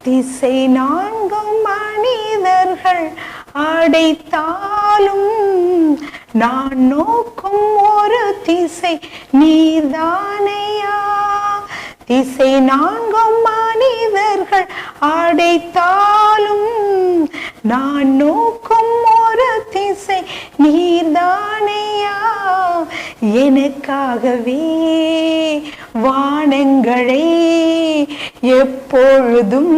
திசை நான்கும் மனிதர்கள் அடைத்தாலும் நான் நோக்கும் ஒரு திசை நீர்தானையா. திசை நான்கும் மனிதர்கள் அடைத்தாலும் நான் நோக்கும் ஒரு திசை நீர்தானையா. எனக்காகவே வானங்களை எப்பொழுதும்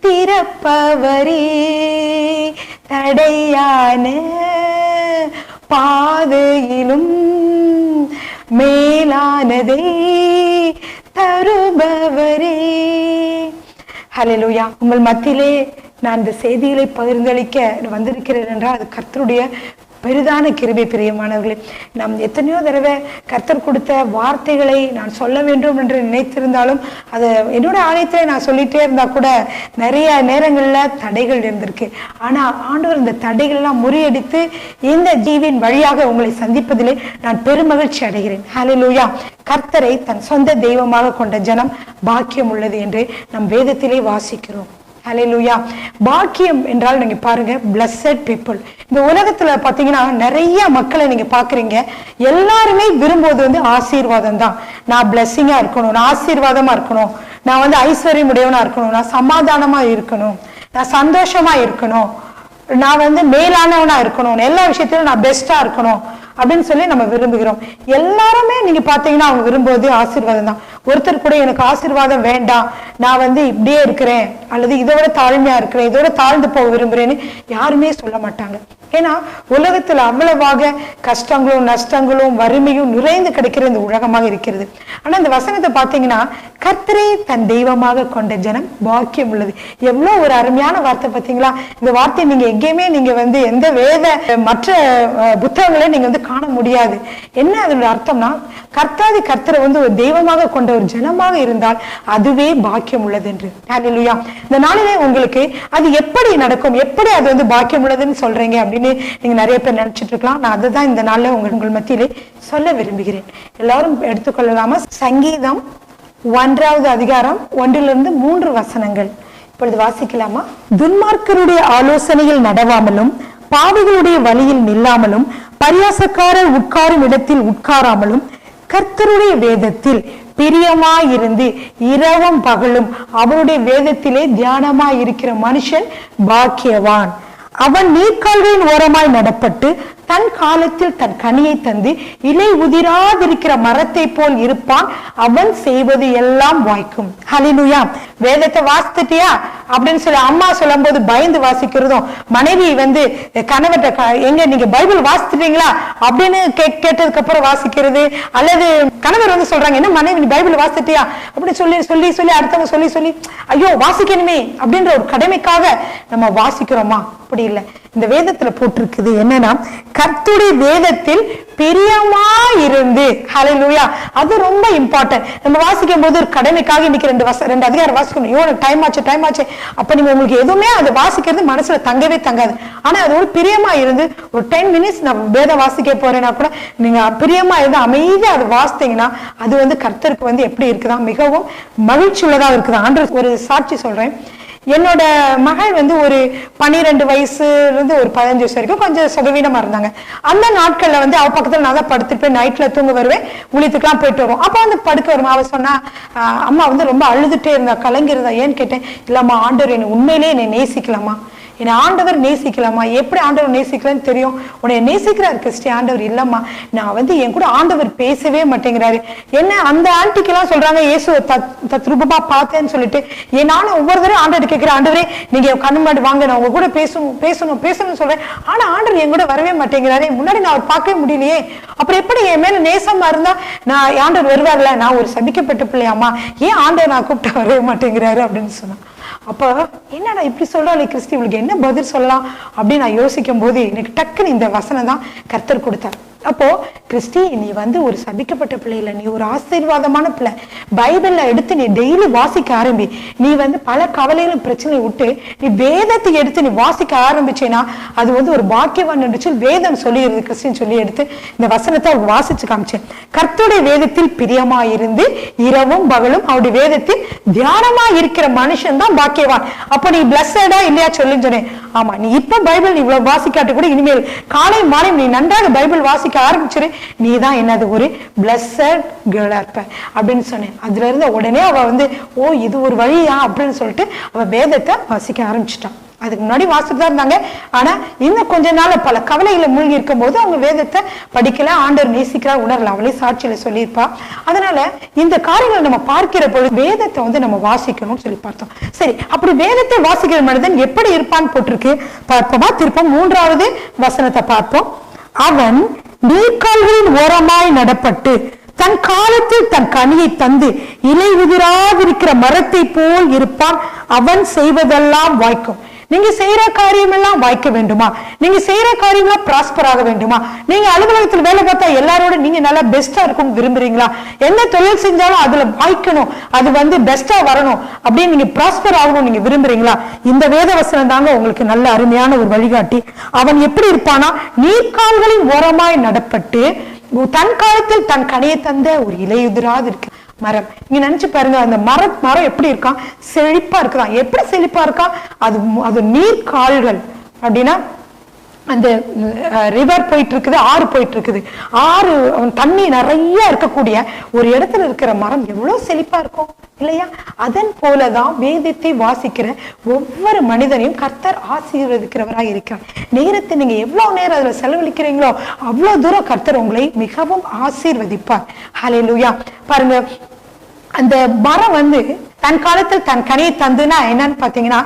திறப்பவரே, தடையான பாதையிலும் மேலானதே தருபவரே. ஹல்லேலூயா. உங்கள் மத்தியிலே நான் இந்த செய்திகளை பகிர்ந்தளிக்க வந்திருக்கிறேன் என்றால் அது கர்த்தருடைய பெரிதான கிருபை. பிரியமானவர்களே, நாம் எத்தனையோ தடவை கர்த்தர் கொடுத்த வார்த்தைகளை நான் சொல்ல வேண்டும் என்று நினைத்திருந்தாலும் அது என்னோட ஆலயத்தில் நான் சொல்லிட்டே இருந்தா கூட நிறைய நேரங்களில் தடைகள் இருந்திருக்கு. ஆனால் ஆண்டவர் இந்த தடைகள்லாம் முறியடித்து இந்த ஜீவின் வழியாக உங்களை சந்திப்பதிலே நான் பெருமகிழ்ச்சி அடைகிறேன். ஹல்லேலூயா. கர்த்தரை தன் சொந்த தெய்வமாக கொண்ட ஜனம் பாக்கியம் உள்ளது என்று நம் வேதத்திலே வாசிக்கிறோம். ஹல்லேலூயா. பாக்கியம் என்றால் நீங்க பாருங்க, பிளஸட் பீப்புள். இந்த உலகத்துல பாத்தீங்கன்னா நிறைய மக்களை நீங்க பாக்குறீங்க. எல்லாருமே விரும்புவது ஆசீர்வாதம் தான். நான் பிளஸ்ஸிங்கா இருக்கணும், நான் ஆசீர்வாதமா இருக்கணும், நான் ஐஸ்வர்யம் உடையவனா இருக்கணும், நான் சமாதானமா இருக்கணும், நான் சந்தோஷமா இருக்கணும், நான் மேலானவனா இருக்கணும், எல்லா விஷயத்திலும் நான் பெஸ்டா இருக்கணும் அப்படின்னு சொல்லி நம்ம விரும்புகிறோம். எல்லாருமே நீங்க பாத்தீங்கன்னா அவங்க விரும்புவது ஆசீர்வாதம் தான். ஒருத்தர் கூட எனக்கு ஆசீர்வாதம் வேண்டாம், நான் இப்படியே இருக்கிறேன் அல்லது இதோட தாழ்மையா இருக்கிறேன், இதோட தாழ்ந்து போக விரும்புறேன்னு யாருமே சொல்ல மாட்டாங்க. ஏன்னா உலகத்துல அவ்வளவாக கஷ்டங்களும் நஷ்டங்களும் வறுமையும் நிறைந்து கிடைக்கிற இந்த உலகமாக இருக்கிறது. ஆனா இந்த வசனத்தை பாத்தீங்கன்னா, கர்த்தரை தன் தெய்வமாக கொண்ட ஜனம் பாக்கியம் உள்ளது. எவ்வளவு ஒரு அருமையான வார்த்தை பாத்தீங்களா? இந்த வார்த்தை நீங்க எங்கேயுமே நீங்க எந்த வேத மற்ற புத்தகங்களை நீங்க காண முடியாது. என்ன அதோட அர்த்தம்னா, கர்த்தாதி கர்த்தரை ஒரு தெய்வமாக கொண்ட ஒரு ஜனமாக இருந்தால் அதுவே பாக்கியம் உள்ளது என்று. ஹல்லேலூயா. இந்த நாளிலே உங்களுக்கு அது எப்படி நடக்கும், எப்படி அது பாக்கியம் உள்ளதுன்னு சொல்றீங்க அப்படின்னு நீங்க நிறைய பேர் நினைச்சிட்டு இருக்கலாம். நான் அதுதான் இந்த நாள்ல உங்கள் மத்தியிலே சொல்ல விரும்புகிறேன். எல்லாரும் எடுத்துக்கொள்ளலாமா? சங்கீதம் 1வது அதிகாரம் 1-3 வசனங்கள் இப்பொழுது வாசிக்கலாமா? துன்மார்க்கருடைய ஆலோசனையில் நடவாமலும் பாவிகளுடைய வழியில் நில்லாமலும் பரியாசக்காரர் உட்காரும் இடத்தில் உட்காராமலும் கர்த்தருடைய வேதத்தில் பிரியமாயிருந்து இரவும் பகலும் அவருடைய வேதத்திலே தியானமாய் இருக்கிற மனுஷன் பாக்கியவான். அவன் நீர்க்கால்களின் ஓரமாய் நடப்பட்டு தன் காலத்தில் தன் கனியை தந்து இலை உதிராதிருக்கிற மரத்தை போல் இருப்பான். அவன் செய்வது எல்லாம் வாய்க்கும். ஹல்லேலூயா. வேதத்தை வாசித்தியா அப்படின்னு சொல்லி அம்மா சொல்லும் போது பயந்து வாசிக்கிறதும், மனைவி கணவர்கிட்ட எங்க நீங்க பைபிள் வாசித்துட்டீங்களா அப்படின்னு கேட்டதுக்கு அப்புறம் வாசிக்கிறது, அல்லது கணவர் சொல்றாங்க என்ன மனைவி பைபிள் வாசிட்டியா அப்படின்னு சொல்லி சொல்லி சொல்லி அடுத்தவங்க சொல்லி சொல்லி ஐயோ வாசிக்கணுமே அப்படின்ற ஒரு கடமைக்காக நம்ம வாசிக்கிறோமா? அப்படி இல்லை. இந்த வேதத்துல போட்டிருக்குது என்னன்னா, கர்த்தருடைய வேதத்தில் பிரியமாயிருந்து. ஹல்லேலூயா. அது ரொம்ப இம்பார்ட்டன்ட். நம்ம வாசிக்கும் போது ஒரு கடமைக்காக இன்னைக்கு 2 அதிகாரம் வாசிக்கணும். ஐயோ டைம் ஆச்சு. அப்ப நீங்க உங்களுக்கு எதுவுமே அதை வாசிக்கிறது மனசுல தங்கவே தங்காது. ஆனா அது ஒரு பிரியமா இருந்து ஒரு 10 மினிட்ஸ் நான் வேதம் வாசிக்க போறேன்னா கூட நீங்க பிரியமா இருந்து அமைதியா அதை வாசித்தீங்கன்னா அது கர்த்தருக்கு எப்படி இருக்குதா? மிகவும் மகிழ்ச்சி உள்ளதா இருக்குதா? ஆண்டவர் ஒரு சாட்சி சொல்றேன். என்னோட மகள் ஒரு 12 வயசுல இருந்து ஒரு 15 வயசு வரைக்கும் கொஞ்சம் சுகவீனமா இருந்தாங்க. அந்த நாட்கள்ல அவ பக்கத்துல நான் தான் படுத்துட்டு நைட்ல தூங்க வருவேன், ஊழியத்துக்குலாம் போயிட்டு வருவோம். அப்ப படுக்க வருமா அவ சொன்னா, அம்மா ரொம்ப அழுதுட்டே இருந்தா, கலங்கி இருந்தா. ஏன்னு கேட்டேன். இல்லம்மா, ஆண்டவர் என்னை உண்மையிலே என்னை நேசிக்கலாமா, என்னை ஆண்டவர் நேசிக்கலாமா? எப்படி ஆண்டவர் நேசிக்கலன்னு தெரியும்? உன்னை நேசிக்கிறாரு கிறிஸ்டி. ஆண்டவர் இல்லம்மா, நான் என் கூட ஆண்டவர் பேசவே மாட்டேங்கிறாரு. என்ன அந்த ஆண்டிக்கெல்லாம் சொல்றாங்க இயேசு தத்ரூபமா பார்த்தேன்னு சொல்லிட்டு, நானும் ஒவ்வொரு தடவை ஆண்டவர் கேட்கிறேன், ஆண்டவரே நீங்க கண்ணு மாட்டு வாங்க, நான் உங்க கூட பேசணும்னு சொல்றேன். ஆனா ஆண்டவர் என் கூட வரவே மாட்டேங்கிறாரு. முன்னாடி நான் அவர் பார்க்கவே முடியலையே, அப்புறம் எப்படி என் மேல நேசமா இருந்தா நான் ஆண்டவர் வருவார்ல? நான் ஒரு சபிக்கப்பட்ட பிள்ளையாமா, ஏன் ஆண்டவர் நான் கூப்பிட்டு வரவே மாட்டேங்கிறாரு அப்படின்னு சொன்னா. அப்ப என்னடா இப்படி சொல்றாளே கிறிஸ்டி, இவளுக்கு என்ன பதில் சொல்லலாம் அப்படின்னு நான் யோசிக்கும் போது எனக்கு டக்குன்னு இந்த வசனம் தான் கர்த்தர் கொடுத்தார். அப்போ கிறிஸ்டி, நீ ஒரு சபிக்கப்பட்ட பிள்ளை இல்ல, நீ ஒரு ஆசீர்வாதமான பிள்ளை. பைபிள்ல எடுத்து நீ டெய்லி வாசிக்க ஆரம்பி. நீ பல கவலைகளும் பிரச்சனையை விட்டு நீ வேதத்தை எடுத்து நீ வாசிக்க ஆரம்பிச்சேன்னா அது ஒரு பாக்கியவான் என்று சொல்லி வேதம் சொல்லிடுது. கிறிஸ்டின் சொல்லி எடுத்து இந்த வசனத்தை அவர் வாசிச்சு காமிச்சேன். கர்த்தருடைய வேதத்தில் பிரியமா இருந்து இரவும் பகலும் அவருடைய வேதத்தில் தியானமா இருக்கிற மனுஷன் தான் பாக்கியவான். அப்ப நீ பிளஸடா இல்லையா சொல்லுன்னு சொன்னேன். ஆமா, நீ இப்ப பைபிள் இவ்வளவு வாசிக்காட்டு கூட இனிமேல் காலை மாலை நீ நன்றாக பைபிள் வாசிக்க ஆரம்பிச்சிரு. நீ தான் என்னது ஒரு பிளஸட் கேர்ளா இருப்ப அப்படின்னு சொன்னேன். அதுல இருந்து உடனே அவ ஓ இது ஒரு வழியா அப்படின்னு சொல்லிட்டு அவ வேதத்தை வாசிக்க ஆரம்பிச்சுட்டான். அதுக்கு முன்னாடி வாசிட்டு தான் இருந்தாங்க. ஆனா இன்னும் கொஞ்ச நாள் பல கவலைகளை மூழ்கி இருக்கும் போது அவங்க வேதத்தை படிக்கல, ஆண்டவர் நேசிக்கிறா உணரல. அவளே சாட்சியில சொல்லியிருப்பா. அதனால இந்த காரியங்களை நம்ம பார்க்கிற பொழுது வேதத்தை நம்ம வாசிக்கணும்னு சொல்லி பார்த்தோம். சரி, அப்படி வேதத்தை வாசிக்கிற மனிதன் எப்படி இருப்பான்னு போட்டிருக்கு. பார்த்திருப்போம். 3வது வசனத்தை பார்ப்போம். அவன் நீர்க்கால்களின் ஓரமாய் நடப்பட்டு தன் காலத்தில் தன் கனியை தந்து இலை உதிராதிருக்கிற மரத்தை போல் இருப்பான். அவன் செய்வதெல்லாம் வாய்க்கும். நீங்க செய்யற காரியம் எல்லாம் வாய்க்க வேண்டுமா? நீங்க செய்யற காரியம் எல்லாம் பிராஸ்பர் ஆக வேண்டுமா? நீங்க அலுவலகத்தில் வேலை பார்த்தா எல்லாரோட நீங்க நல்லா பெஸ்டா இருக்கும் விரும்புறீங்களா? என்ன தொழில் செஞ்சாலும் அதுல வாய்க்கணும், அது பெஸ்டா வரணும் அப்படின்னு நீங்க பிராஸ்பர் ஆகணும் நீங்க விரும்புறீங்களா? இந்த வேத வசனம் தாங்க உங்களுக்கு நல்ல அருமையான ஒரு வழிகாட்டி. அவன் எப்படி இருப்பானா, நீர்க்கால்களின் ஓரமாய் நடப்பட்டு தன் காலத்தில் தன் கனியை தந்த ஒரு இலையுதிராது இருக்கு மரம். நீங்க நினைச்சு பாருங்க, அந்த மரம் எப்படி இருக்கான்? செழிப்பா இருக்குதான். எப்படி செழிப்பா இருக்கா? அது நீர் கால்கள் அப்படின்னா அந்த ரிவர் போயிட்டு இருக்குது, ஆறு போயிட்டு இருக்குது. ஆறு தண்ணி நிறைய இருக்கக்கூடிய ஒரு இடத்துல இருக்கிற மரம் எவ்வளவு செழிப்பா இருக்கும் இல்லையா? அதன் போலதான் வேதத்தை வாசிக்கிற ஒவ்வொரு மனிதனையும் கர்த்தர் ஆசீர்வதிக்கிறவராக இருக்கிறார். நேரத்தை நீங்க எவ்வளவு நேரம் அதுல செலவழிக்கிறீங்களோ அவ்வளவு தூரம் கர்த்தர் உங்களை மிகவும் ஆசீர்வதிப்பார். ஹல்லேலூயா. பாருங்க, அந்த மரம் தன் காலத்தில் தன் கனியை தந்துனா என்னன்னு பாத்தீங்கன்னா,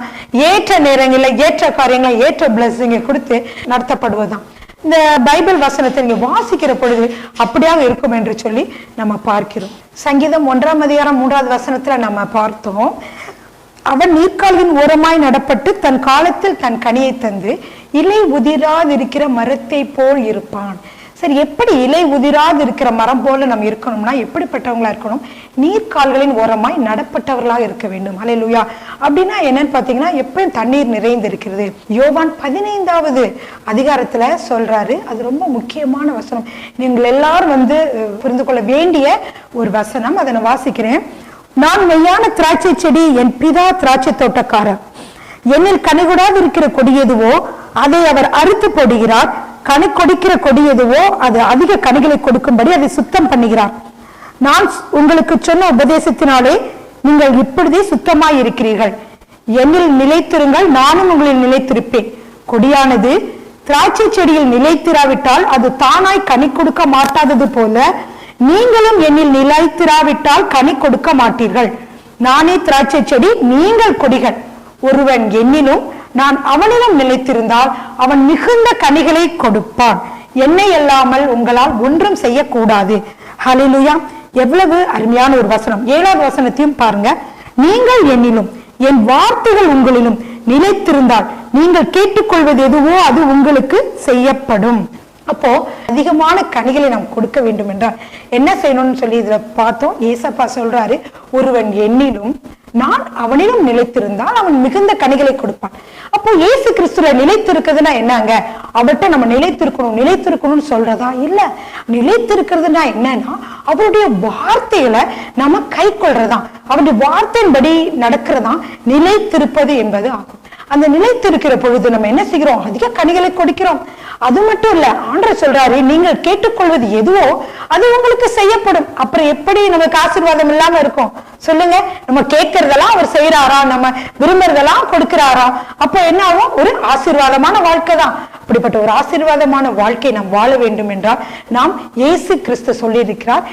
ஏற்ற நேரங்கள்ல ஏற்ற காரியங்களை ஏற்ற பிளஸிங்க கொடுத்து நடத்தப்படுவதுதான். இந்த பைபிள் வசனத்தை நீங்க வாசிக்கிற பொழுது அப்படியாக இருக்கும் என்று சொல்லி நம்ம பார்க்கிறோம். சங்கீதம் 1ஆம் அதிகாரம் 3வது வசனத்துல நம்ம பார்த்தோம். அவன் நீர்க்காலின் ஓரமாய் நடப்பட்டு தன் காலத்தில் தன் கனியை தந்து இலை உதிராதிருக்கிற மரத்தை போல் இருப்பான். சரி, எப்படி இலை உதிராது இருக்கிற மரம் போல நம்ம இருக்கணும்னா எப்படிப்பட்டவங்களா இருக்கணும்? நீர்க்கால்களின் ஓரமாய் நடப்பட்டவர்களாக இருக்க வேண்டும். ஹல்லேலூயா. அப்படின்னா என்னன்னு பாத்தீங்கன்னா, எப்பயும் தண்ணீர் நிறைந்து இருக்கிறது. யோவான் 15வது அதிகாரத்துல சொல்றாரு. அது ரொம்ப முக்கியமான வசனம். நீங்கள் எல்லாரும் புரிந்து கொள்ள வேண்டிய ஒரு வசனம். அதை நான் வாசிக்கிறேன். நான் மெய்யான திராட்சை செடி, என் பிதா திராட்சை தோட்டக்காரர். என்னில் கனிகூடாது இருக்கிற கொடி எதுவோ அதை அவர் அறுத்து போடுகிறார். கனி கொடுக்கிற கொடி எதுவோ அது அதிக கனிகளை கொடுக்கும்படி அதை சுத்தம் பண்ணுகிறார். நான் உங்களுக்கு சொன்ன உபதேசத்தினாலே நீங்கள் இப்பொழுதே சுத்தமாய் இருக்கிறீர்கள். என்னில் நிலைத்திருங்கள், நானும் உங்களில் நிலைத்திருப்பேன். கொடியானது திராட்சை செடியில் நிலைத்திராவிட்டால் அது தானாய் கனி கொடுக்க மாட்டாதது போல நீங்களும் என்னில் நிலைத்திராவிட்டால் கனி கொடுக்க மாட்டீர்கள். நானே திராட்சை செடி, நீங்கள் கொடிகள். ஒருவன் என்னிலும் நான் அவனிடம் நிலைத்திருந்தால் அவன் மிகுந்த கனிகளை கொடுப்பான். என்னை அல்லாமல் உங்களால் ஒன்றும் செய்யக்கூடாது. ஹல்லேலூயா. எவ்வளவு அருமையான ஒரு வசனம். 7வது வசனத்தையும் பாருங்க. நீங்கள் என்னிலும் என் வார்த்தைகள் உங்களிலும் நிலைத்திருந்தால் நீங்கள் கேட்டுக்கொள்வது எதுவோ அது உங்களுக்கு செய்யப்படும். அப்போ அதிகமான கனிகளை நாம் கொடுக்க வேண்டும் என்றால் என்ன செய்யணும்னு சொல்லி இதுல பார்த்தோம். ஏசப்பா சொல்றாரு, ஒருவன் என்னிலும் நான் அவனிடம் நிலைத்திருந்தால் அவன் மிகுந்த கனிகளை கொடுப்பான். அப்போ இயேசு கிறிஸ்துல நிலைத்திருக்கிறதுனா என்னங்க? அவர்கிட்ட நம்ம நிலைத்திருக்கணும்னு சொல்றதா? இல்ல. நிலைத்திருக்கிறதுனா என்னன்னா அவருடைய வார்த்தைகளை நம்ம கை கொள்றதா, அவருடைய வார்த்தையின்படி நடக்கிறதா நிலைத்திருப்பது என்பது ஆகும். அந்த நிலைத்திருக்கிற பொழுது நம்ம என்ன செய்கிறோம்? அதிக கனிகளை கொடுக்கிறோம். அது மட்டும் இல்ல, ஆண்டவர் சொல்றாரு, நீங்கள் கேட்டுக்கொள்வது எதுவோ அது உங்களுக்கு செய்யப்படும். அப்புறம் எப்படி நமக்கு ஆசீர்வாதம் இல்லாம இருக்கும் சொல்லுங்க? நம்ம கேட்கறதெல்லாம் அவர் செய்யறாரா, நம்ம விரும்புறதெல்லாம் கொடுக்கிறாரா? அப்ப என்ன ஆகும்? ஒரு ஆசீர்வாதமான வாழ்க்கை தான். அப்படிப்பட்ட ஒரு ஆசீர்வாதமான வாழ்க்கை நாம் வாழ வேண்டும் என்றால் நாம் இயேசு கிறிஸ்து சொல்லி இருக்கிறார்,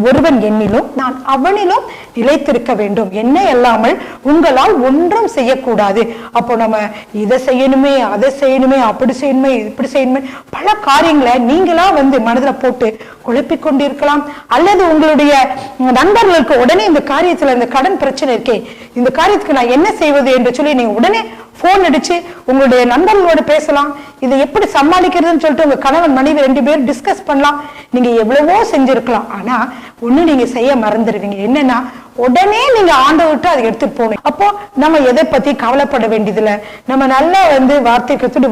ஒருவன் என்னிலும் நான் அவனிலும் நிலைத்திருக்க வேண்டும். என்னை அல்லாமல் உங்களால் ஒன்றும் செய்யக்கூடாது. அப்போ நம்ம இதை செய்யணுமே, அதை செய்யணுமே, அப்படி செய்யணுமே, இப்படி செய்யணுமே, பல காரியங்களை நீங்களா மனதில் போட்டு குழப்பிக் கொண்டிருக்கலாம். அல்லது உங்களுடைய நண்பர்களுக்கு உடனே இந்த காரியத்துல இந்த கடன் பிரச்சனை இருக்கே, இந்த காரியத்துக்கு நான் என்ன செய்வது என்று சொல்லி நீங்க உடனே போன் அடிச்சு உங்களுடைய நண்பர்களோட பேசலாம். இதை எப்படி சமாளிக்கிறதுன்னு சொல்லிட்டு உங்க கணவன் மனைவி 2 பேரும் டிஸ்கஸ் பண்ணலாம். நீங்க எவ்வளவோ செஞ்சிருக்கலாம். ஆனா ஒண்ணு நீங்க செய்ய மறந்துடுவீங்க. என்னன்னா, உடனே நீங்க ஆண்டவர்கிட்ட அதை எடுத்துட்டு போகணும். அப்போ நம்ம எதை பத்தி கவலைப்பட வேண்டியதில்ல. நம்ம நல்லா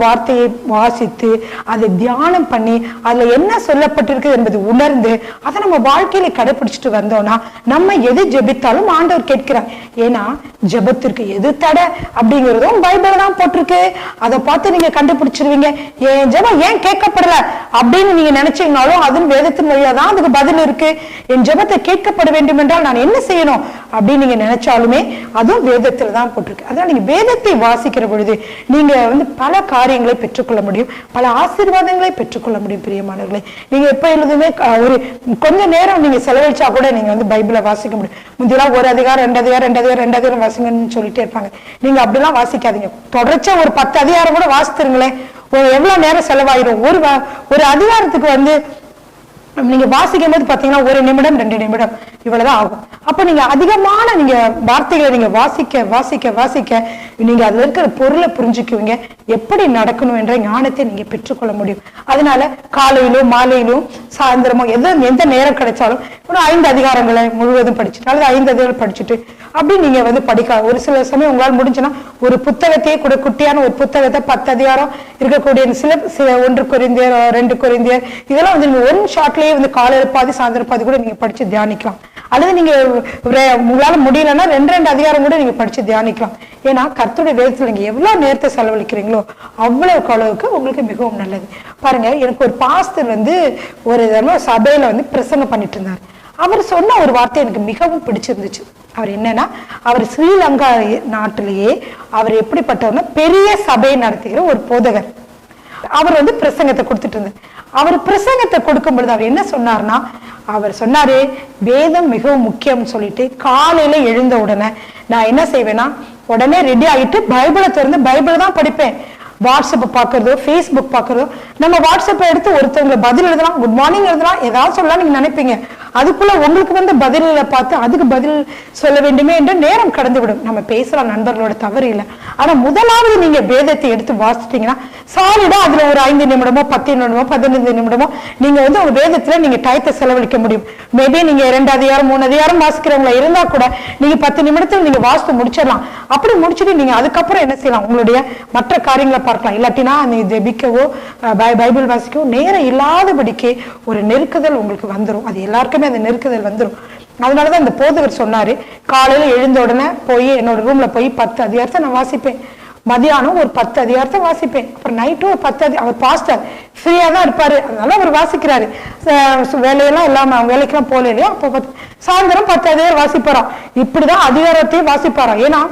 வார்த்தையை வாசித்து அதை தியானம் பண்ணி அதுல என்ன சொல்லப்பட்டிருக்கு என்பது உணர்ந்து அதை நம்ம வாழ்க்கையில கடைபிடிச்சிட்டு வந்தோம்னா நம்ம எது ஜெபித்தாலும் ஆண்டவர் கேட்கிறார். ஏன்னா ஜெபத்திற்கு எது தடை அப்படிங்கிறதும் பைபிள் தான் போட்டிருக்கு. அதை பார்த்து நீங்க கண்டுபிடிச்சிருவீங்க. என் ஜெபம் ஏன் கேட்கப்படல அப்படின்னு நீங்க நினைச்சீங்கனாலும் அதுவும் வேதத்தின் வழியா தான் அதுக்கு பதில் இருக்கு. என் ஜெபத்தை கேட்கப்பட வேண்டும் என்றால் நான் என்ன செய்யணும் அப்படின்னு நீங்க நினைச்சாலுமே அதுவும் வேதத்துல தான் போட்டிருக்கு. அதனால நீங்க வேதத்தை வாசிக்கிற பொழுது நீங்க பல காரியங்களை பெற்றுக்கொள்ள முடியும், பல ஆசீர்வாதங்களை பெற்றுக்கொள்ள முடியும். பிரியமானவர்களே, நீங்க எப்ப எழுதுமே ஒரு கொஞ்ச நேரம் நீங்க செலவழிச்சா கூட நீங்க பைபிளை வாசிக்க முடியும். முந்தியெல்லாம் 1 அதிகாரம் 2 அதிகாரம் 2 அதிகாரம் 2 அதிகாரம் வாசிங்கன்னு சொல்லிட்டே இருப்பாங்க. நீங்க அப்படிலாம் வாசிக்காதீங்க. தொடர்ச்சியா ஒரு 10 அதிகாரம் கூட வாசித்துருங்களேன். எவ்வளவு நேரம் செலவாயிரும். ஒரு அதிகாரத்துக்கு நீங்க வாசிக்கும் போது பாத்தீங்கன்னா 1 நிமிடம் 2 நிமிடம் இவ்வளவுதான் ஆகும். அப்ப நீங்க அதிகமான நீங்க வார்த்தைகளை நீங்க வாசிக்க வாசிக்க வாசிக்க நீங்க அதுல இருக்கிற பொருளை புரிஞ்சுக்குவீங்க. எப்படி நடக்கணும் என்ற ஞானத்தை நீங்க பெற்றுக்கொள்ள முடியும். அதனால காலையிலும் மாலையிலும் சாயந்தரமோ எந்த நேரம் கிடைச்சாலும் 5 அதிகாரங்களை முழுவதும் படிச்சுட்டு அல்லது 5 அதிகாரம் படிச்சுட்டு அப்படி நீங்க படிக்கலாம். ஒரு சில சமயம் உங்களால் முடிஞ்சுன்னா ஒரு புத்தகத்தையே கூட குட்டியான ஒரு புத்தகத்தை 10 அதிகாரம் இருக்கக்கூடிய சில 1 கொரிந்தியர் 2 கொரிந்தியர் இதெல்லாம் நீங்க ஒன் ஷார்ட்லயே காலையில பாதி சாயந்தரம் பாதி கூட நீங்க படிச்சு தியானிக்கலாம். அல்லது நீங்க உங்களால முடியலன்னா 2 அதிகாரம் கூட நீங்க படிச்சு தியானிக்கலாம். ஏன்னா கர்த்தருடைய வேதத்துல நீங்க எவ்வளவு நேரத்தை செலவழிக்கிறீங்களோ அவ்வளவுக்கு அளவுக்கு உங்களுக்கு மிகவும் நல்லது. பாருங்க, எனக்கு ஒரு பாஸ்டர் ஒரு சபையில பிரசங்கம் பண்ணிட்டு இருந்தார். அவர் சொன்ன ஒரு வார்த்தை எனக்கு மிகவும் பிடிச்சிருந்துச்சு. அவர் என்னன்னா, அவர் ஸ்ரீலங்கா நாட்டிலேயே அவர் எப்படிப்பட்டவர்னா பெரிய சபை நடத்துகிற ஒரு போதகர். அவர் பிரசங்கத்தை கொடுத்துட்டு இருந்தார். அவர் பிரசங்கத்தை கொடுக்கும் பொழுது அவர் என்ன சொன்னார்னா, அவர் சொன்னாரு, வேதம் மிகவும் முக்கியம் சொல்லிட்டு காலையில எழுந்த உடனே நான் என்ன செய்வேன்னா, உடனே ரெடி ஆகிட்டு பைபிளை திறந்து பைபிள் தான் படிப்பேன். வாட்ஸ்அப் பாக்குறதோ ஃபேஸ்புக் பாக்குறதோ, நம்ம வாட்ஸ்அப்பை எடுத்து ஒருத்தவங்களை பதில் எழுதலாம், குட் மார்னிங் எழுதலாம், ஏதாவது சொல்லலாம் நீங்க நினைப்பீங்க. அதுக்குள்ள உங்களுக்கு பதில பார்த்து அதுக்கு பதில் சொல்ல வேண்டுமே என்று நேரம் கடந்து விடும். நம்ம பேசலாம், நண்பர்களோட தவறு இல்லை. ஆனா முதலாவது நீங்க வேதத்தை எடுத்து வாசிட்டீங்கன்னா சாலிடா அதுல ஒரு 5 நிமிடமோ 10 நிமிடமோ 15 நிமிடமோ நீங்க ஒரு வேதத்துல நீங்க டயத்தை செலவழிக்க முடியும். மேபி நீங்க 2 அதிகாரம் 3 அதிகாரம் வாசிக்கிறவங்களா இருந்தா கூட நீங்க 10 நிமிடத்துல நீங்க வாசித்து முடிச்சிடலாம். அப்படி முடிச்சுட்டு நீங்க அதுக்கப்புறம் என்ன செய்யலாம், உங்களுடைய மற்ற காரியங்களை பார்க்கலாம். இல்லாட்டினா நீங்க ஜெபிக்கவோ பைபிள் வாசிக்கவோ நேரம் இல்லாதபடிக்கு ஒரு நெருக்குதல் உங்களுக்கு வந்துடும். அது எல்லாருக்குமே அந்த நெருக்குதல் வந்துடும். அதனாலதான் இந்த போதவர் சொன்னாரு, காலையில எழுந்த உடனே போய் என்னோட ரூம்ல போய் 10 அதிகாரத்தை நான் வாசிப்பேன், மதியானம் ஒரு 10 அதிகாரத்தை வாசிப்பேன், அப்புறம் நைட்டும் ஒரு 10 அவர் பாஸ்டர் ஃப்ரீயா தான் இருப்பாரு, அதனால அவர் வாசிக்கிறாரு. வேலையெல்லாம் இல்லாம வேலைக்கெல்லாம் போல இல்லையா, அப்போ சாயந்தரம் 10 அதிகாரம் வாசிப்பாராம். இப்படிதான் அதிகாரத்தையும் வாசிப்பாராம். ஏன்னா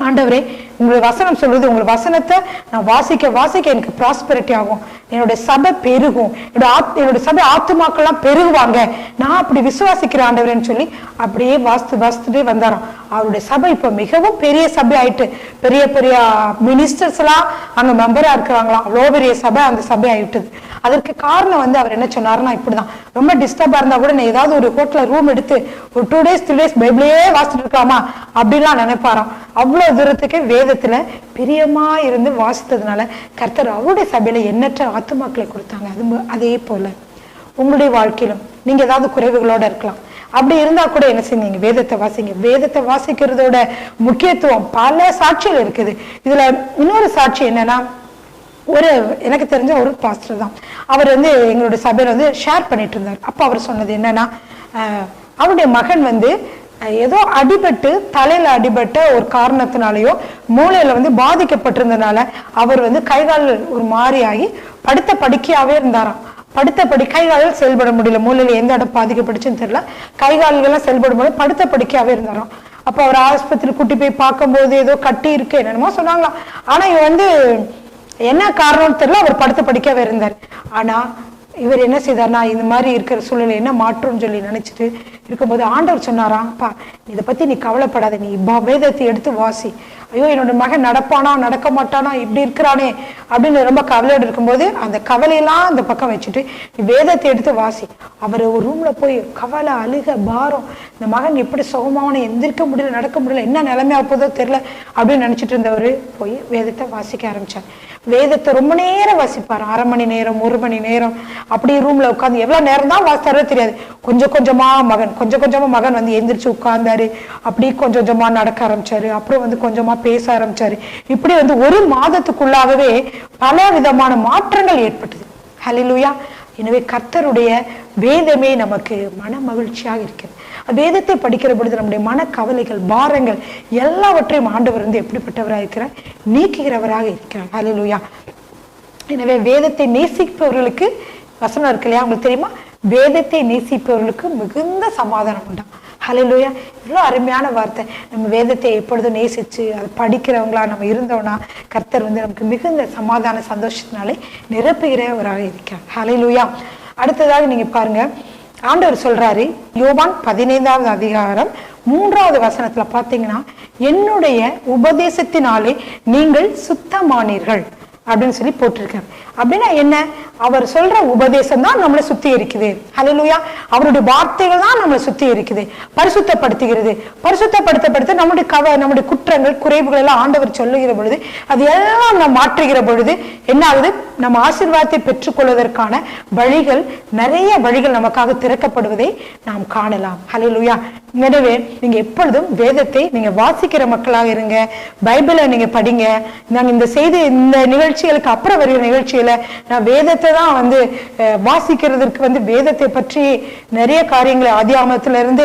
ஆண்டவரே, உங்களுடைய வசனம் சொல்றது, உங்களுடைய வசனத்தை நான் வாசிக்க வாசிக்க எனக்கு ப்ராஸ்பெரிட்டி ஆகும், என்னுடைய சபை பெருகும், என்னோட சபை ஆத்துமாக்கள்லாம் பெருகுவாங்க, நான் அப்படி விசுவாசிக்கிறேன் ஆண்டவரேன்னு சொல்லி அப்படியே வாசித்துட்டே வந்தாராம். அவருடைய சபை இப்ப மிகவும் பெரிய சபை ஆயிட்டு, பெரிய பெரிய மினிஸ்டர்ஸ் எல்லாம் அங்க மெம்பரா இருக்கிறாங்களாம். அவ்வளோ பெரிய சபை அந்த சபை ஆயிட்டுது. அதற்கு காரணம் அவர் என்ன சொன்னாருன்னா, இப்படிதான், ரொம்ப டிஸ்டர்பா இருந்தா கூட நான் ஏதாவது ஒரு ஹோட்டல்ல ரூம் எடுத்து ஒரு 2 days 3 days பைபிளே வாசிட்டு இருக்கலாமா அப்படின்லாம் நினைப்பாராம். அவ்வளவு தூரத்துக்கு வேதத்துல பிரியமா இருந்து வாசித்ததுனால கர்த்தர் அவருடைய சபையில எண்ணற்ற ஆத்துமாக்களை கொடுத்தாங்க. அதே போல உங்களுடைய வாழ்க்கையிலும் நீங்க ஏதாவது குறைவுகளோட இருக்கலாம். அப்படி இருந்தா கூட என்ன செய்யுங்க, வேதத்தை வாசிங்க. வேதத்தை வாசிக்கிறதோட முக்கியத்துவம் பல சாட்சிகள் இருக்குது. இதுல இன்னொரு சாட்சி என்னன்னா, எனக்கு தெரிஞ்ச ஒரு பாஸ்டர் தான், அவர் எங்களுடைய சபையில ஷேர் பண்ணிட்டு இருந்தார். அப்ப அவர் சொன்னது என்னன்னா, அவருடைய மகன் ஏதோ அடிபட்டு தலையில அடிபட்ட ஒரு காரணத்தினாலேயோ மூளையில பாதிக்கப்பட்டிருந்தனால அவர் கைகால் ஒரு மாதிரி ஆகி படுத்த படுக்கையாவே இருந்தாராம். படுத்த கைகால்கள் செயல்பட முடியல, மூளையில எந்த இடம் பாதிக்கப்பட்டுச்சுன்னு தெரியல, கைகால்கள்லாம் செயல்படும் போது படுத்த படுக்கையாவே இருந்தாராம். அப்ப அவர் ஆஸ்பத்திரி கூட்டி போய் பார்க்கும்போது ஏதோ கட்டி இருக்கு என்னென்னமோ சொன்னாங்களாம். ஆனா இவ என்ன காரணம்னு தெரியல, அவர் படுத்த படிக்கவே இருந்தார். ஆனா இவர் என்ன செய்தார்னா, இந்த மாதிரி இருக்கிற சூழ்நிலை என்ன மாற்றம்னு சொல்லி நினைச்சிட்டு இருக்கும்போது ஆண்டவர் சொன்னாராம், அப்பா இதை பத்தி நீ கவலைப்படாத, நீ வேதத்தை எடுத்து வாசி, ஐயோ என்னோட மகன் நடப்பானா நடக்க மாட்டானா இப்படி இருக்கிறானே அப்படின்னு ரொம்ப கவலையோடு இருக்கும்போது அந்த கவலையெல்லாம் அந்த பக்கம் வச்சுட்டு வேதத்தை எடுத்து வாசி. அவர் ஒரு ரூம்ல போய் கவலை அழுக பாரம், இந்த மகன் எப்படி சுகமான எந்திரிக்க முடியல நடக்க முடியல என்ன நிலைமையா போதோ தெரியல அப்படின்னு நினைச்சிட்டு இருந்தவர் போய் வேதத்தை வாசிக்க ஆரம்பிச்சார். வேதத்தை ரொம்ப நேரம் வாசிப்பார், 1/2 மணி நேரம் 1 மணி நேரம் அப்படி ரூம்ல உட்காந்து எவ்வளவு நேரம் தான் வாசித்தாரோ தெரியாது. கொஞ்சம் கொஞ்சமா மகன் வந்து எந்திரிச்சு உட்கார்ந்தாரு, அப்படி கொஞ்சம் கொஞ்சமா நடக்க ஆரம்பிச்சாரு, அப்புறம் வந்து கொஞ்சமா பேச ஆரம்பிச்சாரு. இப்படி வந்து 1 மாதத்துக்குள்ளாகவே பல விதமான மாற்றங்கள் ஏற்பட்டது. ஹல்லேலூயா. எனவே கர்த்தருடைய வேதமே நமக்கு மன மகிழ்ச்சியாக இருக்கிறது. வேதத்தை படிக்கிற பொழுது நம்முடைய மன கவலைகள் பாரங்கள் எல்லாவற்றையும் ஆண்டவர் வந்து எப்படிப்பட்டவராக இருக்கிறார், நீக்குகிறவராக இருக்கிறார். ஹல்லேலூயா. எனவே வேதத்தை நேசிப்பவர்களுக்கு வசனம் இருக்கு இல்லையா, உங்களுக்கு தெரியுமா, வேதத்தை நேசிப்பவர்களுக்கு மிகுந்த சமாதானம் உண்டா. ஹல்லேலூயா. இவ்வளோ அருமையான வார்த்தை. நம்ம வேதத்தை எப்பொழுதும் நேசிச்சு அதை படிக்கிறவங்களா நம்ம இருந்தோம்னா கர்த்தர் வந்து நமக்கு மிகுந்த சமாதான சந்தோஷத்தினாலே நிரப்புகிறவராக இருக்கிறார். ஹல்லேலூயா. அடுத்ததாக நீங்க பாருங்க, ஆண்டவர் சொல்றாரு யோவான் 15வது அதிகாரம் 3வது வசனத்துல பாத்தீங்கன்னா, என்னுடைய உபதேசத்தினாலே நீங்கள் சுத்தமானீர்கள் அப்படின்னு சொல்லி போட்டிருக்காரு. அப்படின்னா என்ன, அவர் சொல்ற உபதேசம் தான் நம்மளை சுத்தி இருக்குது. ஹல்லேலூயா. அவருடைய வார்த்தைகள் தான் நம்மளை சுத்தி இருக்குது, பரிசுத்தப்படுத்துகிறது. பரிசுத்தப்படுத்த நம்முடைய குற்றங்கள் குறைவுகள் எல்லாம் ஆண்டவர் சொல்லுகிற பொழுது அது எல்லாம் நம்ம மாற்றுகிற பொழுது என்ன ஆகுது, நம்ம ஆசீர்வாதத்தை பெற்றுக்கொள்வதற்கான வழிகள், நிறைய வழிகள் நமக்காக திறக்கப்படுவதை நாம் காணலாம். ஹல்லேலூயா. எனவே நீங்க எப்பொழுதும் வேதத்தை நீங்க வாசிக்கிற மக்களாக இருங்க, பைபிளை நீங்க படிங்க. நாங்க இந்த செய்தி இந்த நிகழ்ச்சிகளுக்கு அப்புறம் வருகிற நிகழ்ச்சியில நான் வேதத்தை தான் வந்து வாசிக்கிறதுக்கு வந்து வேதத்தை பற்றி நிறைய காரியங்களை ஆதியாகமத்துல இருந்து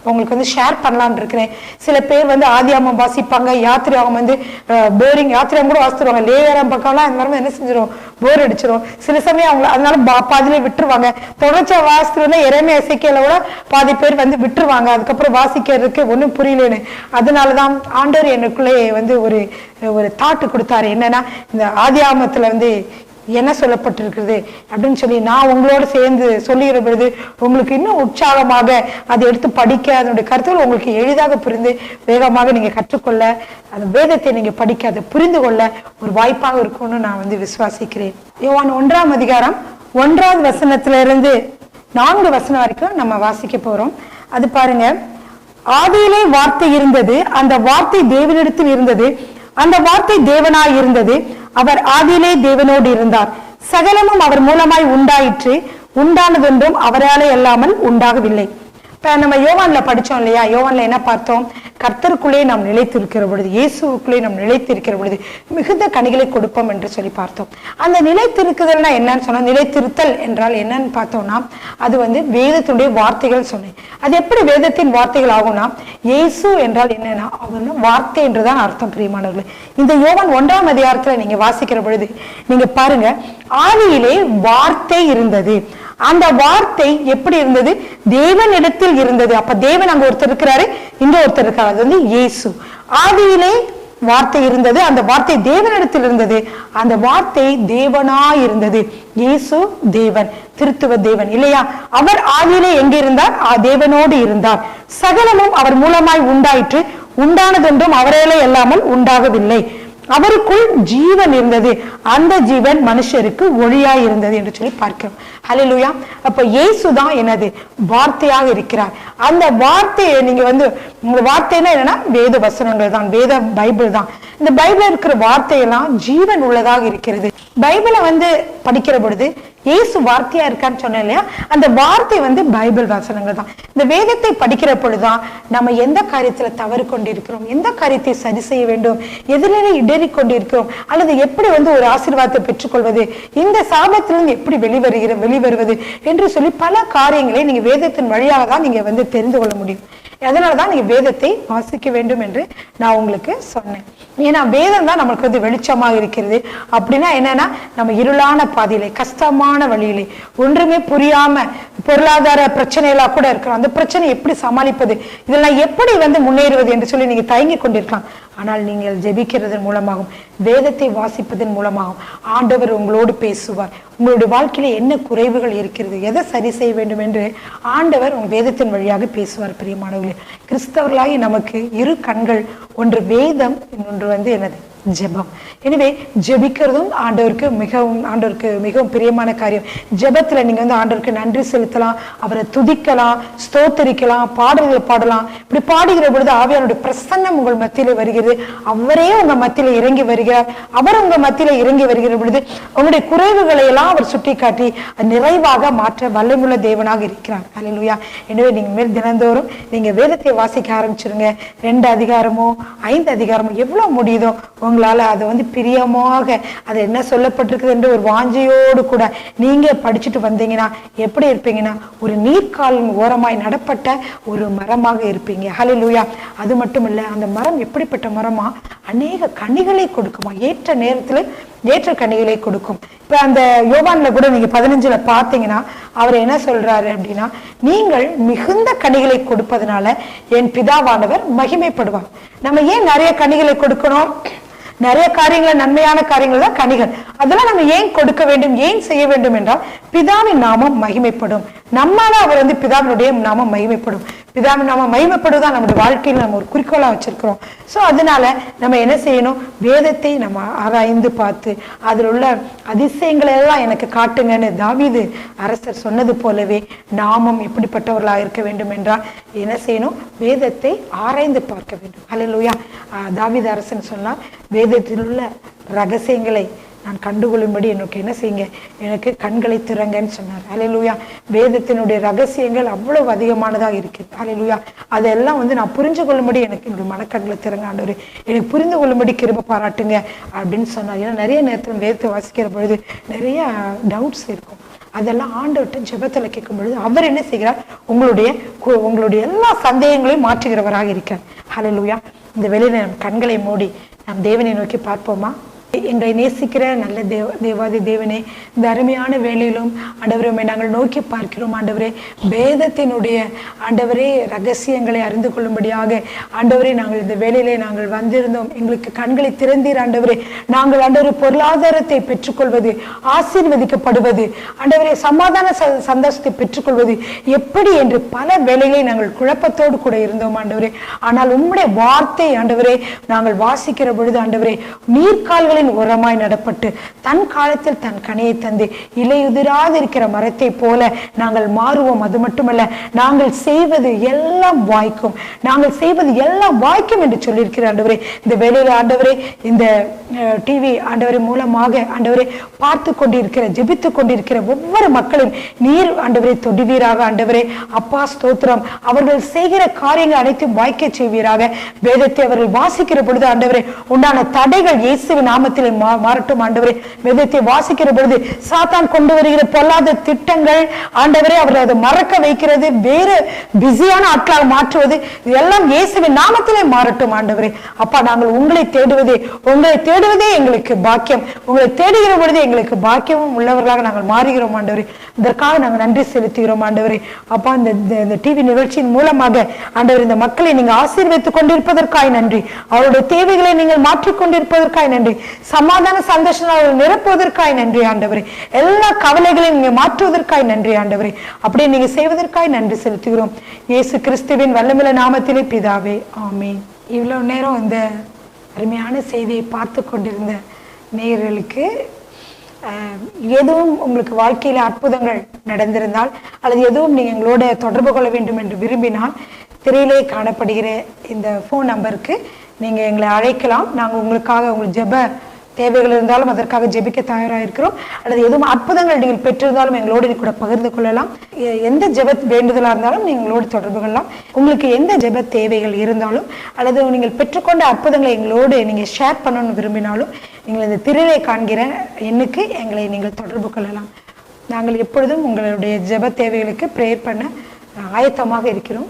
உங்களுக்கு வந்து ஷேர் பண்ணலான்னு இருக்கிறேன். சில பேர் வந்து ஆதியாகமம் வாசிப்பாங்க, யாத்திராகம் வந்து போரிங், யாத்திராகம் கூட வாசித்துருவாங்க. லேவியராம் பக்கம்லாம் இந்த மாதிரி என்ன செஞ்சிடும், போர் அடிச்சிடும். சில சமயம் அவங்க அதனால பாதியிலே விட்டுருவாங்க. தொடர்ச்சியா வாசித்துருந்தா எரேமியா எசேக்கியேல கூட பாதி பேர் வந்து விட்டுருவாங்க, அதுக்கப்புறம் வாசிக்கிறதுக்கு ஒன்றும் புரியலன்னு. அதனாலதான் ஆண்டவர் எனக்குள்ளே வந்து ஒரு தாட்டு கொடுத்தாரு, என்னன்னா இந்த ஆதியாகமத்துல வந்து என்ன சொல்லப்பட்டிருக்கிறது அப்படின்னு சொல்லி நான் உங்களோட சேர்ந்து சொல்லுகிற பொழுது உங்களுக்கு இன்னும் உற்சாகமாக அதை எடுத்து படிக்க, அதனுடைய கருத்துக்கள் உங்களுக்கு எளிதாக புரிந்து வேகமாக நீங்க கற்றுக்கொள்ள, அந்த வேதத்தை நீங்க படிக்க அதை புரிந்து கொள்ள ஒரு வாய்ப்பாக இருக்கும்னு நான் வந்து விசுவாசிக்கிறேன். யோவான் 1ஆம் அதிகாரம் 1வது வசனத்துல இருந்து 4 வசனம் வரைக்கும் நம்ம வாசிக்க போறோம். அது பாருங்க, ஆதியிலே வார்த்தை இருந்தது, அந்த வார்த்தை தேவனிடத்தில் இருந்தது, அந்த வார்த்தை தேவனாய் இருந்தது, அவர் ஆதியிலே தேவனோடு இருந்தார், சகலமும் அவர் மூலமாய் உண்டாயிற்று, உண்டானதென்றும் அவராலே அல்லாமல் உண்டாகவில்லை. இப்ப நம்ம யோவான்ல படிச்சோம் இல்லையா, யோவான்ல என்ன பார்த்தோம், கர்த்தருக்குள்ளே நாம் நிலைத்திருக்கிற பொழுது, இயேசுக்குள்ளே நாம் நிலைத்திருக்கிற பொழுது மிகுந்த கனிகளை கொடுப்போம் என்று சொல்லி பார்த்தோம். அந்த நிலைத்திருக்குதல்னா என்னன்னு சொன்னா, நிலைத்திருத்தல் என்றால் என்னன்னு பார்த்தோம்னா அது வந்து வேதத்தினுடைய வார்த்தைகள் சொன்னேன். அது எப்படி வேதத்தின் வார்த்தைகள் ஆகும்னா, இயேசு என்றால் என்னன்னா அவர் வார்த்தை என்றுதான் அர்த்தம். பிரியமானவர்களே, இந்த யோவான் 1ஆம் அதிகாரத்துல நீங்க வாசிக்கிற பொழுது நீங்க பாருங்க, ஆதியிலே வார்த்தை இருந்தது, அந்த வார்த்தை எப்படி இருந்தது, தேவனிடத்தில் இருந்தது. அப்ப தேவன் அங்க ஒருத்தர் இருக்கிறாரு, இங்க ஒருத்தர் இருக்காரு, அது வந்து இயேசு. ஆதியிலே வார்த்தை இருந்தது, அந்த வார்த்தை தேவனிடத்தில் இருந்தது, அந்த வார்த்தை தேவனாய் இருந்தது. இயேசு தேவன், திருத்துவ தேவன் இல்லையா. அவர் ஆதியிலே எங்க இருந்தார், தேவனோடு இருந்தார், சகலமும் அவர் மூலமாய் உண்டாயிற்று, உண்டானதென்றும் அவராலே அல்லாமல் உண்டாகவில்லை, அவருக்குள் ஜீவன் இருந்தது, அந்த ஜீவன் மனுஷருக்கு ஒளியாய் இருந்தது என்று சொல்லி பார்க்கிறோம். ஹல்லேலூயா. அப்ப இயேசுதான் என்னது, வார்த்தையாக இருக்கிறார். அந்த வார்த்தையை நீங்க வந்து, உங்க வார்த்தைன்னா என்னன்னா வேத வசனங்கள் தான், வேத பைபிள் தான். இந்த பைபிள் இருக்கிற வார்த்தையெல்லாம் ஜீவன் உள்ளதாக இருக்கிறது. பைபிளை வந்து படிக்கிற பொழுது இயேசு வார்த்தையா இருக்கான்னு சொன்னேன் இல்லையா, அந்த வார்த்தை வந்து பைபிள் வசனங்கள் தான். இந்த வேதத்தை படிக்கிற பொழுதுதான் நம்ம எந்த காரியத்துல தவறு கொண்டிருக்கிறோம், எந்த காரியத்தை சரி செய்ய வேண்டும், எதிரிலே இடறி கொண்டிருக்கிறோம், அல்லது எப்படி வந்து ஒரு ஆசீர்வாதத்தை பெற்றுக்கொள்வது, இந்த சாபத்திலிருந்து எப்படி வெளிவருவது என்று சொல்லி பல காரியங்களை நீங்க வேதத்தின் வழியாக தான் நீங்க வந்து தெரிந்து கொள்ள முடியும். அதனாலதான் நீங்க வேதத்தை வாசிக்க வேண்டும் என்று நான் உங்களுக்கு சொன்னேன். ஏன்னா வேதம் தான் நம்மளுக்கு வந்து வெளிச்சமாக இருக்கிறது. அப்படின்னா என்னன்னா, நம்ம இருளான பாதையிலே, கஷ்டமான வழியிலே, ஒன்றுமே புரியாம பொருளாதார பிரச்சனைகளா கூட இருக்கிறோம், அந்த பிரச்சனை எப்படி சமாளிப்பது, இதெல்லாம் எப்படி வந்து முன்னேறுவது என்று சொல்லி நீங்க தயங்கி கொண்டிருக்கலாம். ஆனால் நீங்கள் ஜெபிக்கிறதன் மூலமாகவும் வேதத்தை வாசிப்பதன் மூலமாகவும் ஆண்டவர் உங்களோடு பேசுவார். உங்களுடைய வாழ்க்கையில என்ன குறைவுகள் இருக்கிறது, எதை சரி செய்ய வேண்டும் என்று ஆண்டவர் உங்கள் வேதத்தின் வழியாக பேசுவார். பிரியமானவர்களே, கிறிஸ்தவர்களாகி நமக்கு இரு கண்கள், ஒன்று வேதம், இன்னொன்று என்னது, ஜெபம். எனவே ஜெபிக்கிறதும் ஆண்டவருக்கு மிகவும் பிரியமான காரியம். ஜெபத்துல நீங்க ஆண்டவருக்கு நன்றி செலுத்தலாம், அவரை துதிக்கலாம், ஸ்தோத்தரிக்கலாம், பாடல்களை பாடலாம். இப்படி பாடுகிற பொழுது ஆவியானுடைய பிரசன்னம் உங்கள் மத்தியில வருகிறது. அவரே உங்க மத்தியில இறங்கி வருகிறார். அவர் உங்க மத்தியில இறங்கி வருகிற பொழுது உங்களுடைய குறைவுகளை எல்லாம் அவர் சுட்டி காட்டி நிறைவாக மாற்ற வல்லமுள்ள தேவனாக இருக்கிறார். அல்லேலூயா. எனவே நீங்க மேல் தினந்தோறும் நீங்க வேதத்தை வாசிக்க ஆரம்பிச்சிருங்க. 2 அதிகாரமோ 5 அதிகாரமோ எவ்வளவு முடியுதோ உங்களால அதை பிரியமாக அது என்ன சொல்லப்பட்டிருக்குது என்று ஒரு வாஞ்சையோடு கூட நீங்க படிச்சுட்டு வந்தீங்கன்னா எப்படி இருப்பீங்கன்னா ஒரு நீர்க்காலின் ஓரமாய் நடப்பட்ட ஒரு மரமாக இருப்பீங்க. ஹல்லேலூயா. அது மட்டும் இல்ல, அந்த மரம் எப்படிப்பட்ட மரமா, அநேக கனிகளை கொடுக்குமா, ஏற்ற நேரத்துல ஏற்ற கனிகளை கொடுக்கும். இப்ப அந்த யோவான்ல கூட நீங்க 15ல பாத்தீங்கன்னா அவர் என்ன சொல்றாரு அப்படின்னா, நீங்கள் மிகுந்த கனிகளை கொடுப்பதனால என் பிதாவானவர் மகிமைப்படுவார். நம்ம ஏன் நிறைய கனிகளை கொடுக்கணும்? நிறைய காரியங்கள், நன்மையான காரியங்கள் தான் கனிகள். அதெல்லாம் நம்ம ஏன் கொடுக்க வேண்டும், ஏன் செய்ய வேண்டும் என்றால் பிதாவின் நாமம் மகிமைப்படும். நம்மால அவர் பிதாவினுடைய நாமம் மகிமைப்படும். பிதாவின் நாமம் மகிமைப்படுவதான் நம்முடைய வாழ்க்கையில் நம்ம ஒரு குறிக்கோளா வச்சிருக்கிறோம். சோ அதனால நம்ம என்ன செய்யணும், வேதத்தை நம்ம ஆராய்ந்து பார்த்து அதில் உள்ள அதிசயங்களை எல்லாம் எனக்கு காட்டுங்கன்னு தாவீது அரசர் சொன்னது போலவே நாமும் எப்படிப்பட்டவர்களாக இருக்க வேண்டும் என்றால் என்ன செய்யணும், வேதத்தை ஆராய்ந்து பார்க்க வேண்டும். அல்லேலூயா. தாவீது அரசன் சொன்னார், வேதத்தில் உள்ள ரகசியங்களை நான் கண்டுகொள்ளும்படி எனக்கு என்ன செய்யுங்க, எனக்கு கண்களை திறங்கன்னு சொன்னார். அல்லேலூயா. வேதத்தினுடைய ரகசியங்கள் அவ்வளவு அதிகமானதாக இருக்கு. அல்லேலூயா. அதெல்லாம் நான் புரிஞ்சு கொள்ளும்படி எனக்கு என்னுடைய மனக்கண்களை திறங்க ஆண்டவரே, எனக்கு புரிந்து கொள்ளும்படி கிருபை பாராட்டுங்க அப்படின்னு சொன்னார். ஏன்னா நிறைய நேரத்தில் வேதத்தை வாசிக்கிற பொழுது நிறைய டவுட்ஸ் இருக்கும். அதெல்லாம் ஆண்டவர்கிட்ட ஜெபத்துல கேட்கும் பொழுது அவர் என்ன செய்கிறார், உங்களுடைய எல்லா சந்தேகங்களையும் மாற்றுகிறவராக இருக்கிறார். ஹல்லேலூயா. இந்த வெளியில நம் கண்களை மூடி நாம் தேவனை நோக்கி பார்ப்போமா? எங்களை நேசிக்கிற நல்ல தேவாதி தேவனே, இந்த அருமையான வேலையிலும் ஆண்டவரே நாங்கள் நோக்கி பார்க்கிறோம். ஆண்டவரே, வேதத்தினுடைய ஆண்டவரே ரகசியங்களை அறிந்து கொள்ளும்படியாக ஆண்டவரே நாங்கள் இந்த வேலையிலே நாங்கள் வந்திருந்தோம். எங்களுக்கு கண்களை திறந்தீர் ஆண்டவரே. நாங்கள் ஆண்டவரே பொருளாதாரத்தை பெற்றுக்கொள்வது, ஆசீர்வதிக்கப்படுவது, ஆண்டவரே சமாதான சந்தோஷத்தை பெற்றுக்கொள்வது எப்படி என்று பல வேலைகளை நாங்கள் குழப்பத்தோடு கூட இருந்தோம் ஆண்டவரே. ஆனால் உம்முடைய வார்த்தை ஆண்டவரே நாங்கள் வாசிக்கிற பொழுது ஆண்டவரே நீர்க்கால்களை உரமாய் நடப்பட்டு தன் காலத்தில் தன் கனியை தந்து இலையுதிராது இருக்கிற மரத்தை போல நாங்கள் மாறுவோம். அது மட்டுமல்ல, நாங்கள் செய்வது எல்லாம் வாய்க்கும், நாங்கள் செய்வது எல்லாம் வாய்க்கும் என்று சொல்லியிருக்கிற ஆண்டவரே. இந்த வேலையில ஆண்டவரே, இந்த டிவி ஆண்டவரே மூலமாக ஆண்டவரே பார்த்து கொண்டிருக்கிற, ஜெபித்து கொண்டிருக்கிற ஒவ்வொரு மக்களும் நீர் ஆண்டவரை தொடுவீராக. ஆண்டவரே அப்பா ஸ்தோத்திரம். அவர்கள் செய்கிற காரியங்கள் அனைத்தும் வாய்க்க செய்வீராக. வேதத்தை அவர்கள் வாசிக்கிற பொழுது ஆண்டவரே உண்டான தடைகள் இயேசுவின் நாமத்தில் மாறட்டும் ஆண்டவரே. வேதத்தை வாசிக்கிற பொழுது சாத்தான் கொண்டு வருகிற பொல்லாத திட்டங்கள் ஆண்டவரே அவர்கள் அதை மறக்க வைக்கிறது, வேறு பிஸியான ஆட்களாக மாற்றுவது, இதெல்லாம் இயேசுவின் நாமத்திலே மாறட்டும் ஆண்டவரே. அப்பா நாங்கள் உங்களை தேடுவதே எங்களுக்கு பாக்கியம். உங்களை தேடுகிற பொழுது எங்களுக்கு பாக்கியமும் உள்ளவர்களாக நாங்கள் மாறுகிறோம் ஆண்டவரே. இதற்காக நாங்கள் நன்றி செலுத்துகிறோம் ஆண்டவரே. அப்பா இந்த டிவி நிகழ்ச்சியின் மூலமாக ஆண்டவர் இந்த மக்களை நீங்க ஆசீர்வதித்துக் கொண்டிருப்பதற்காய் நன்றி. அவருடைய தேவைகளை நீங்கள் மாற்றிக்கொண்டிருப்பதற்காய் நன்றி. சமாதான சந்தோஷம் அவர்கள் நிரப்புவதற்காய் நன்றி ஆண்டவரே. எல்லா கவலைகளையும் நீங்க மாற்றுவதற்காய் நன்றி ஆண்டவரே. அப்படியே நீங்க செய்வதற்காய் நன்றி செலுத்துகிறோம். இயேசு கிறிஸ்துவின் வல்லமையுள்ள நாமத்திலே பிதாவே, ஆமென். இவ்வளவு நேரம் இந்த அருமையான செய்தியை பார்த்து கொண்டிருந்த நேயர்களுக்கு எதுவும் உங்களுக்கு வாழ்க்கையில அற்புதங்கள் நடந்திருந்தால் அல்லது எதுவும் நீங்க எங்களோட தொடர்பு கொள்ள வேண்டும் என்று விரும்பினால் திரையிலே காணப்படுகிற இந்த ஃபோன் நம்பருக்கு நீங்க எங்களை அழைக்கலாம். நாங்கள் உங்களுக்காக உங்களுக்கு ஜெப தேவைகள் இருந்தாலும் அதற்காக ஜெபிக்க தயாராக இருக்கிறோம். அல்லது எதுவும் அற்புதங்கள் நீங்கள் பெற்றிருந்தாலும் எங்களோடு கூட பகிர்ந்து கொள்ளலாம். எந்த ஜெப வேண்டுதலாக இருந்தாலும் நீங்களோடு தொடர்பு கொள்ளலாம். உங்களுக்கு எந்த ஜெப தேவைகள் இருந்தாலும் அல்லது நீங்கள் பெற்றுக்கொண்ட அற்புதங்களை எங்களோடு நீங்கள் ஷேர் பண்ணணும்னு விரும்பினாலும் நீங்கள் இந்த திரையை காண்கிற எண்ணுக்கு எங்களை நீங்கள் தொடர்பு கொள்ளலாம். நாங்கள் எப்பொழுதும் உங்களுடைய ஜெப தேவைகளுக்கு ப்ரேயர் பண்ண ஆயத்தமாக இருக்கிறோம்.